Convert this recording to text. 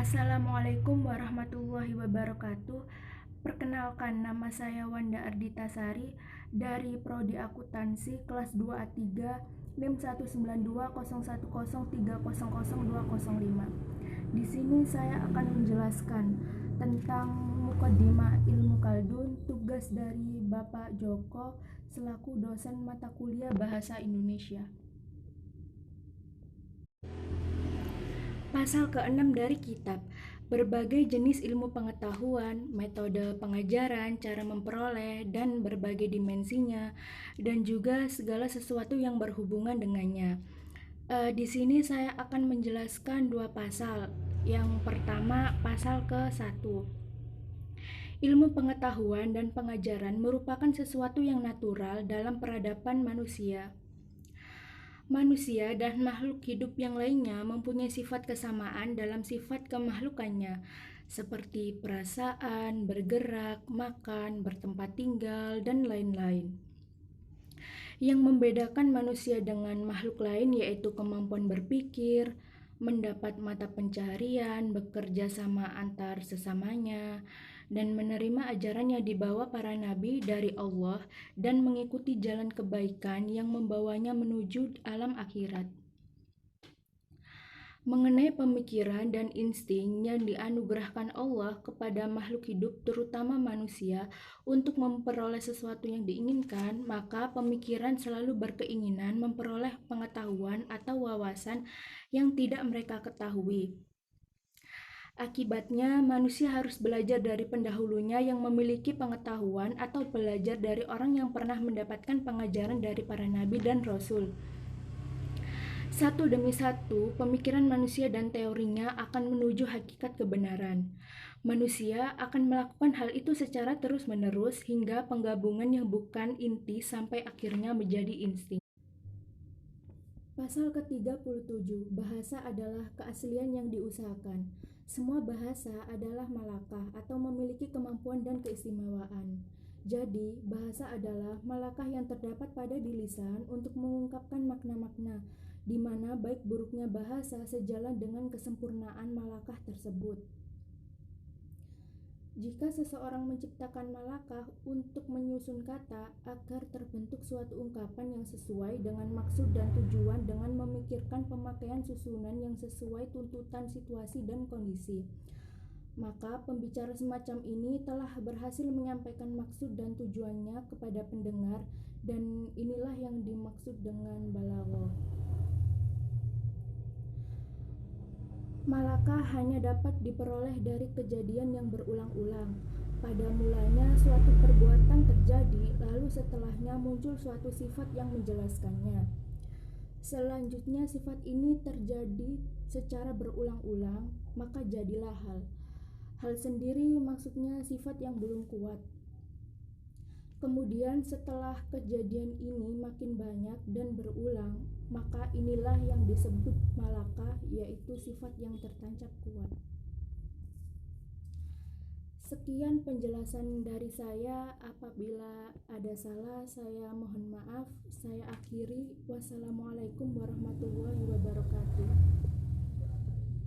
Assalamualaikum warahmatullahi wabarakatuh. Perkenalkan, nama saya Wanda Ardita Sari dari Prodi Akuntansi kelas 2A3 NIM 1920103000205. Di sini saya akan menjelaskan tentang Mukadimah Ilmu Kaldun, tugas dari Bapak Joko selaku dosen mata kuliah Bahasa Indonesia. Pasal ke-6 dari kitab, berbagai jenis ilmu pengetahuan, metode pengajaran, cara memperoleh, dan berbagai dimensinya, dan juga segala sesuatu yang berhubungan dengannya. Di sini saya akan menjelaskan dua pasal. Yang pertama, pasal ke-1. Ilmu pengetahuan dan pengajaran merupakan sesuatu yang natural dalam peradaban manusia. Manusia dan makhluk hidup yang lainnya mempunyai sifat kesamaan dalam sifat kemakhlukannya, seperti perasaan, bergerak, makan, bertempat tinggal, dan lain-lain. Yang membedakan manusia dengan makhluk lain yaitu kemampuan berpikir, mendapat mata pencaharian, bekerja sama antar sesamanya, dan menerima ajaran yang dibawa para nabi dari Allah dan mengikuti jalan kebaikan yang membawanya menuju alam akhirat. Mengenai pemikiran dan insting yang dianugerahkan Allah kepada makhluk hidup, terutama manusia, untuk memperoleh sesuatu yang diinginkan, maka pemikiran selalu berkeinginan memperoleh pengetahuan atau wawasan yang tidak mereka ketahui. Akibatnya, manusia harus belajar dari pendahulunya yang memiliki pengetahuan atau belajar dari orang yang pernah mendapatkan pengajaran dari para nabi dan rasul. Satu demi satu, pemikiran manusia dan teorinya akan menuju hakikat kebenaran. Manusia akan melakukan hal itu secara terus-menerus hingga penggabungan yang bukan inti sampai akhirnya menjadi insting. Pasal ke-37, bahasa adalah keaslian yang diusahakan. Semua bahasa adalah malakah atau memiliki kemampuan dan keistimewaan. Jadi, bahasa adalah malakah yang terdapat pada di lisan untuk mengungkapkan makna-makna, di mana baik buruknya bahasa sejalan dengan kesempurnaan malakah tersebut. Jika seseorang menciptakan malakah untuk menyusun kata agar terbentuk suatu ungkapan yang sesuai dengan maksud dan tujuan dengan memikirkan pemakaian susunan yang sesuai tuntutan situasi dan kondisi, maka pembicara semacam ini telah berhasil menyampaikan maksud dan tujuannya kepada pendengar, dan inilah yang dimaksud dengan balaghah. Malakah hanya dapat diperoleh dari kejadian yang berulang-ulang. Pada mulanya suatu perbuatan terjadi, lalu setelahnya muncul suatu sifat yang menjelaskannya. Selanjutnya sifat ini terjadi secara berulang-ulang, maka jadilah hal. Hal sendiri maksudnya sifat yang belum kuat. Kemudian setelah kejadian ini makin banyak dan berulang, maka inilah yang disebut malakah, yaitu sifat yang tertancap kuat. Sekian penjelasan dari saya. Apabila ada salah, saya mohon maaf. Saya akhiri. Wassalamualaikum warahmatullahi wabarakatuh.